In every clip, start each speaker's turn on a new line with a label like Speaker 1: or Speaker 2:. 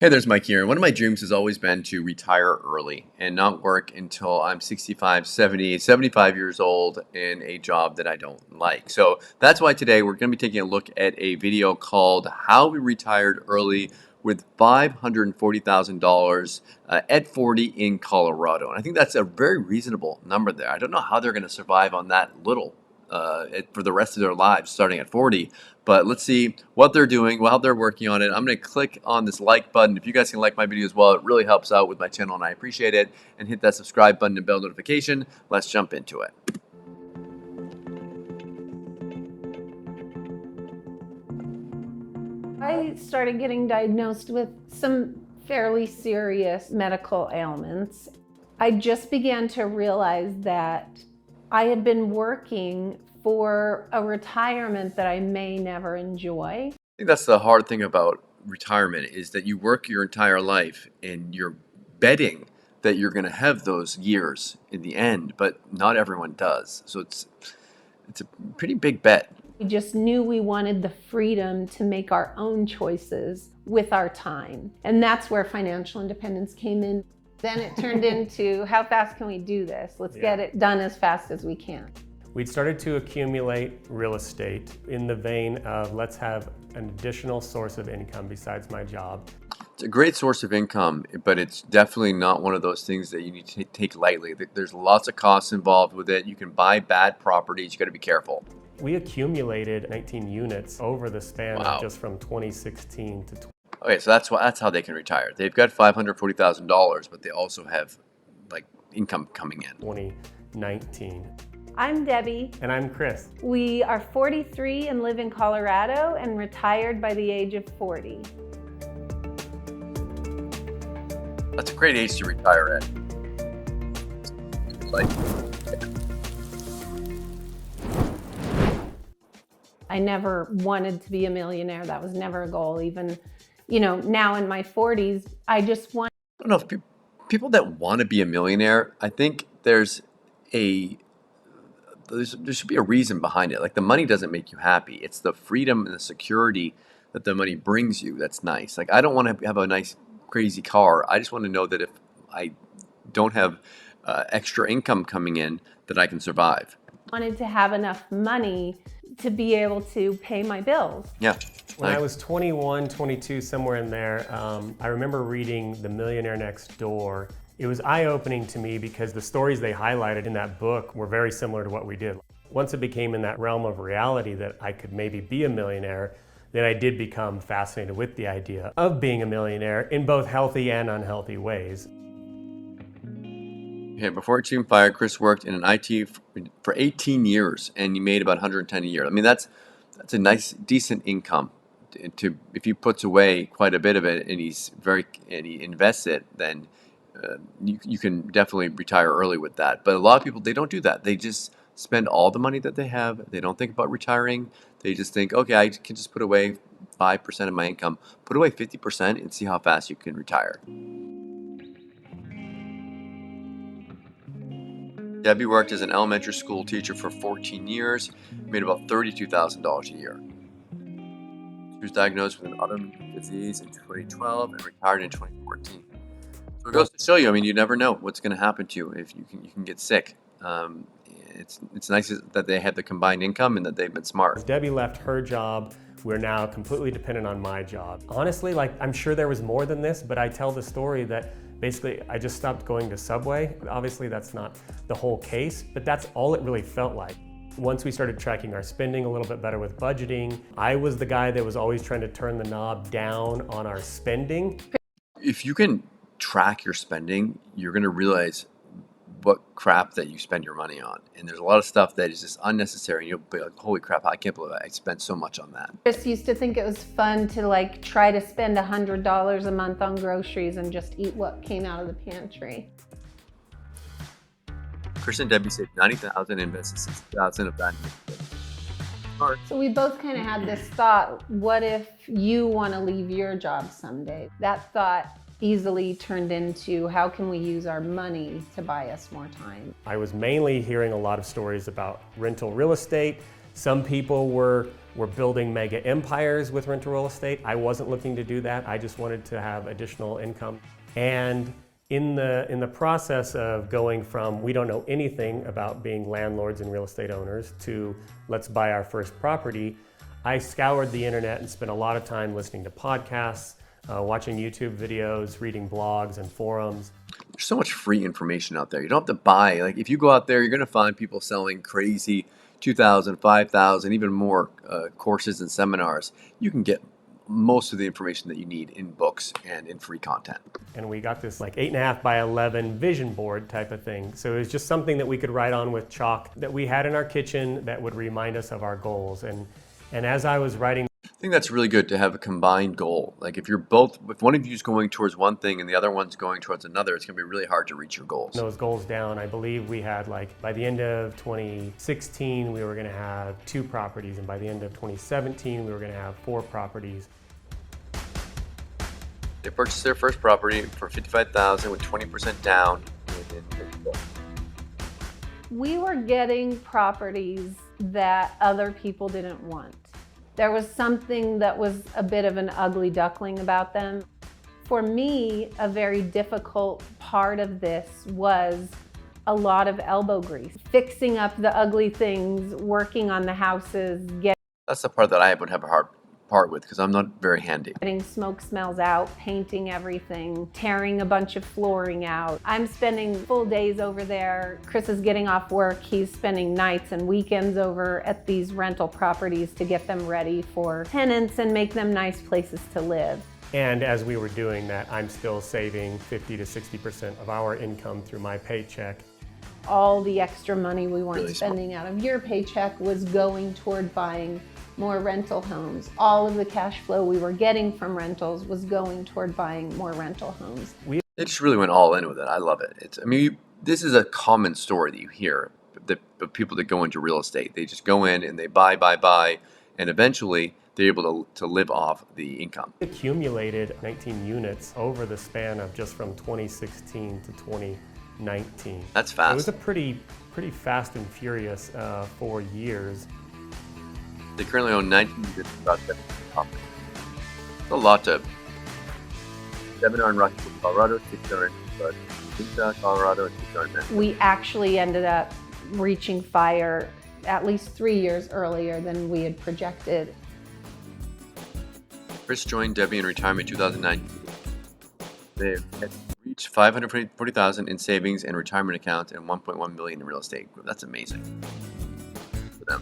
Speaker 1: Hey, there's Mike here. One of my dreams has always been to retire early and not work until I'm 65, 70, 75 years old in a job that I don't like. So that's why today we're going to be taking a look at a video called How We Retired Early with $540,000 at 40 in Colorado. And I think that's a very reasonable number there. I don't know how they're going to survive on that little for the rest of their lives starting at 40. But let's see what they're doing while they're working on it. I'm going to click on this like button. If you guys can like my video as well, it really helps out with my channel and I appreciate it. And hit that subscribe button and bell notification. Let's jump into it.
Speaker 2: I started getting diagnosed with some fairly serious medical ailments. I just began to realize that I had been working for a retirement that I may never enjoy.
Speaker 1: I think that's the hard thing about retirement is that you work your entire life and you're betting that you're going to have those years in the end, but not everyone does. So it's a pretty big bet.
Speaker 2: We just knew we wanted the freedom to make our own choices with our time. And that's where financial independence came in. Then it turned into, how fast can we do this? Let's get it done as fast as we can.
Speaker 3: We'd started to accumulate real estate in the vein of let's have an additional source of income besides my job.
Speaker 1: It's a great source of income, but it's definitely not one of those things that you need to take lightly. There's lots of costs involved with it. You can buy bad properties. You got to be careful.
Speaker 3: We accumulated 19 units over the span of just from 2016 to
Speaker 1: Okay, so that's how they can retire. They've got $540,000, but they also have like income coming in.
Speaker 3: 2019.
Speaker 2: I'm Debbie.
Speaker 3: And I'm Chris.
Speaker 2: We are 43 and live in Colorado and retired by the age of 40.
Speaker 1: That's a great age to retire at. Like,
Speaker 2: I never wanted to be a millionaire. That was never a goal. Even, now in my 40s, I just want.
Speaker 1: I don't know if people that want to be a millionaire, I think there should be a reason behind it. Like the money doesn't make you happy. It's the freedom and the security that the money brings you that's nice. Like I don't want to have a nice, crazy car. I just want to know that if I don't have extra income coming in, that I can survive.
Speaker 2: I wanted to have enough money to be able to pay my bills.
Speaker 1: Yeah.
Speaker 3: When I was 21, 22, somewhere in there, I remember reading The Millionaire Next Door. It was eye-opening to me because the stories they highlighted in that book were very similar to what we did. Once it became in that realm of reality that I could maybe be a millionaire, then I did become fascinated with the idea of being a millionaire in both healthy and unhealthy ways.
Speaker 1: Okay, before Achieving Fire, Chris worked in an IT for 18 years and he made about 110 a year. I mean, that's a nice, decent income. If he puts away quite a bit of it and he invests it, then you can definitely retire early with that. But a lot of people, they don't do that. They just spend all the money that they have. They don't think about retiring. They just think, okay, I can just put away 5% of my income. Put away 50% and see how fast you can retire. Debbie worked as an elementary school teacher for 14 years, made about $32,000 a year. She was diagnosed with an autoimmune disease in 2012 and retired in 2014. So it goes to show you, I mean, you never know what's going to happen to you if you can get sick. It's nice that they had the combined income and that they've been smart.
Speaker 3: Debbie left her job. We're now completely dependent on my job. Honestly, I'm sure there was more than this, but I tell the story that basically I just stopped going to Subway. Obviously, that's not the whole case, but that's all it really felt like. Once we started tracking our spending a little bit better with budgeting, I was the guy that was always trying to turn the knob down on our spending.
Speaker 1: If you can track your spending, you're going to realize what crap that you spend your money on. And there's a lot of stuff that is just unnecessary. And you'll be like, holy crap, I can't believe I spent so much on that.
Speaker 2: Just used to think it was fun to try to spend $100 a month on groceries and just eat what came out of the pantry.
Speaker 1: Chris and Debbie saved $90,000 and invested $60,000 of that.
Speaker 2: So we both kind of had this thought, what if you want to leave your job someday? That thought easily turned into how can we use our money to buy us more time?
Speaker 3: I was mainly hearing a lot of stories about rental real estate Some people were building mega empires with rental real estate. I wasn't looking to do that. I just wanted to have additional income. And in the process of going from we don't know anything about being landlords and real estate owners to let's buy our first property, I scoured the internet and spent a lot of time listening to podcasts, watching YouTube videos, reading blogs and forums.
Speaker 1: There's so much free information out there. You don't have to buy. Like if you go out there, you're going to find people selling crazy 2,000, 5,000, even more courses and seminars. You can get most of the information that you need in books and in free content.
Speaker 3: And we got this like 8.5 by 11 vision board type of thing. So it was just something that we could write on with chalk that we had in our kitchen that would remind us of our goals. And as I was writing,
Speaker 1: I think that's really good to have a combined goal. Like if one of you is going towards one thing and the other one's going towards another, it's going to be really hard to reach your goals.
Speaker 3: those goals down, I believe we had by the end of 2016, we were going to have 2 properties. And by the end of 2017, we were going to have 4 properties.
Speaker 1: They purchased their first property for $55,000 with 20% down.
Speaker 2: We were getting properties that other people didn't want. There was something that was a bit of an ugly duckling about them. For me, a very difficult part of this was a lot of elbow grease. Fixing up the ugly things, working on the houses,
Speaker 1: That's the part that I would have a hard part with because I'm not very handy.
Speaker 2: getting smoke smells out, painting everything, tearing a bunch of flooring out. I'm spending full days over there. Chris is getting off work. He's spending nights and weekends over at these rental properties to get them ready for tenants and make them nice places to live.
Speaker 3: And as we were doing that, I'm still saving 50 to 60% of our income through my paycheck.
Speaker 2: All the extra money we weren't
Speaker 1: Really smart.
Speaker 2: spending out of your paycheck was going toward buying more rental homes. All of the cash flow we were getting from rentals was going toward buying more rental homes.
Speaker 1: They just really went all in with it. I love it. This is a common story that you hear of people that go into real estate. They just go in and they buy, and eventually they're able to live off the income.
Speaker 3: Accumulated 19 units over the span of just from 2016 to 2019.
Speaker 1: That's
Speaker 3: It
Speaker 1: fast.
Speaker 3: was a pretty fast and furious 4 years.
Speaker 1: They currently own 19 units, about 70 properties. It's a lot to. 7 are in Rockford, Colorado, 6 are in Utah, Colorado, and 6 are in Maine.
Speaker 2: We actually ended up reaching fire at least 3 years earlier than we had projected.
Speaker 1: Chris joined Debbie in retirement in 2019. They had reached $540,000 in savings and retirement accounts and $1.1 million in real estate. That's amazing for them.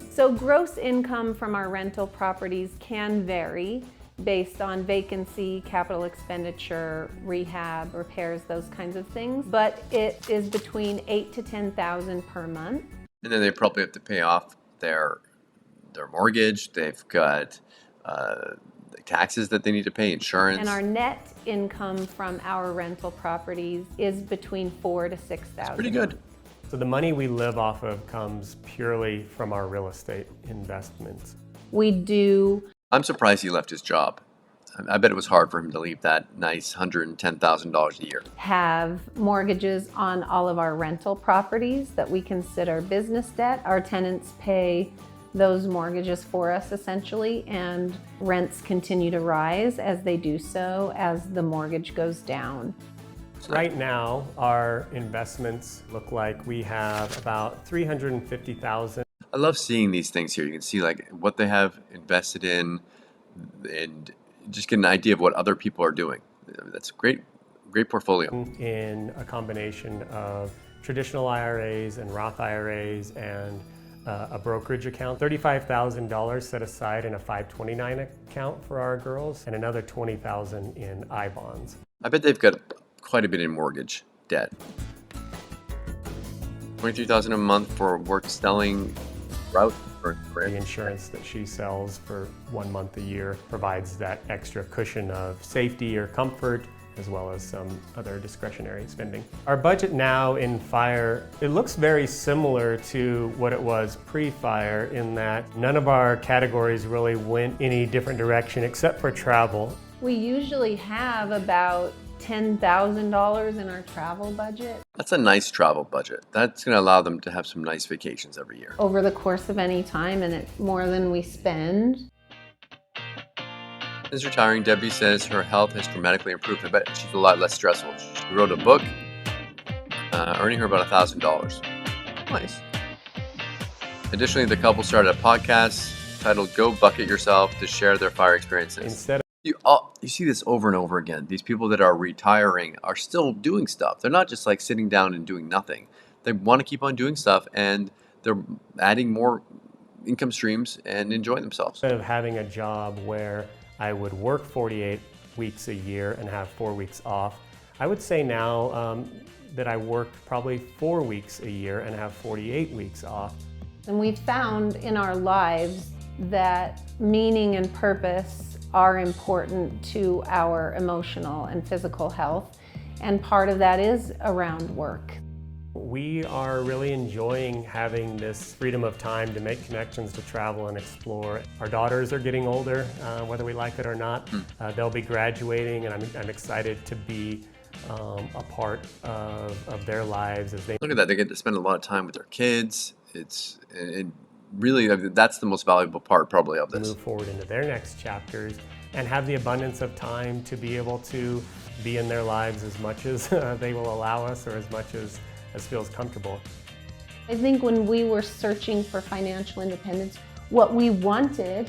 Speaker 2: So gross income from our rental properties can vary based on vacancy, capital expenditure, rehab, repairs, those kinds of things. But it is between $8,000 to $10,000 per month.
Speaker 1: And then they probably have to pay off their mortgage. They've got the taxes that they need to pay, insurance.
Speaker 2: And our net income from our rental properties is between $4,000 to $6,000.
Speaker 1: Pretty good.
Speaker 3: So the money we live off of comes purely from our real estate investments.
Speaker 2: We do
Speaker 1: I'm surprised he left his job. I bet it was hard for him to leave that nice $110,000 a year.
Speaker 2: have mortgages on all of our rental properties that we consider business debt. Our tenants pay those mortgages for us essentially, and rents continue to rise as they do so as the mortgage goes down.
Speaker 3: Right now, our investments look like we have about $350,000.
Speaker 1: I love seeing these things here. You can see like what they have invested in and just get an idea of what other people are doing. That's great portfolio.
Speaker 3: In a combination of traditional IRAs and Roth IRAs and a brokerage account. $35,000 set aside in a 529 account for our girls and another $20,000 in I-bonds.
Speaker 1: I bet they've got quite a bit in mortgage debt. $23,000 a month for work selling route for
Speaker 3: The insurance that she sells for 1 month a year provides that extra cushion of safety or comfort, as well as some other discretionary spending. Our budget now in fire, it looks very similar to what it was pre-fire in that none of our categories really went any different direction except for travel.
Speaker 2: We usually have about $10,000 in our travel budget
Speaker 1: That's a nice travel budget. That's going to allow them to have some nice vacations every year.
Speaker 2: over the course of any time, and it's more than we spend.
Speaker 1: Since retiring, Debbie says her health has dramatically improved. I bet she's a lot less stressful. She wrote a book, earning her about $1,000. Nice. Additionally, the couple started a podcast titled Go Bucket Yourself to share their fire experiences.
Speaker 3: Instead
Speaker 1: You see this over and over again. These people that are retiring are still doing stuff. They're not just like sitting down and doing nothing. They want to keep on doing stuff, and they're adding more income streams and enjoying themselves.
Speaker 3: of having a job where I would work 48 weeks a year and have 4 weeks off, I would say now that I work probably 4 weeks a year and have 48 weeks off.
Speaker 2: And we've found in our lives that meaning and purpose are important to our emotional and physical health, and part of that is around work.
Speaker 3: We are really enjoying having this freedom of time to make connections, to travel and explore. Our daughters are getting older, whether we like it or not. They'll be graduating, and I'm excited to be a part of their lives as they
Speaker 1: Look at that. They get to spend a lot of time with their kids. It really, that's the most valuable part probably of this.
Speaker 3: move forward into their next chapters and have the abundance of time to be able to be in their lives as much as they will allow us, or as much as feels comfortable.
Speaker 2: I think when we were searching for financial independence, what we wanted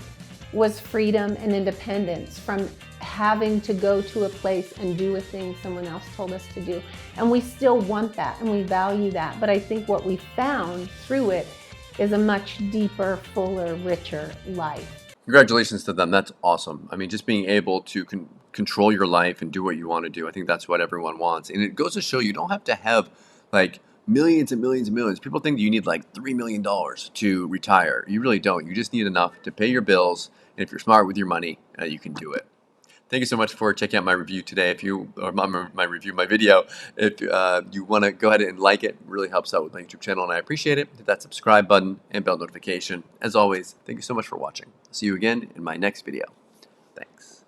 Speaker 2: was freedom and independence from having to go to a place and do a thing someone else told us to do. And we still want that, and we value that. But I think what we found through it is a much deeper, fuller, richer life.
Speaker 1: Congratulations to them. That's awesome. I mean, just being able to control your life and do what you want to do. I think that's what everyone wants. And it goes to show you don't have to have like millions and millions and millions. People think that you need like $3 million to retire. You really don't. You just need enough to pay your bills. And if you're smart with your money, you can do it. Thank you so much for checking out my review today. If you, or my video, if you want to go ahead and like it, it really helps out with my YouTube channel, and I appreciate it. Hit that subscribe button and bell notification. As always, thank you so much for watching. See you again in my next video. Thanks.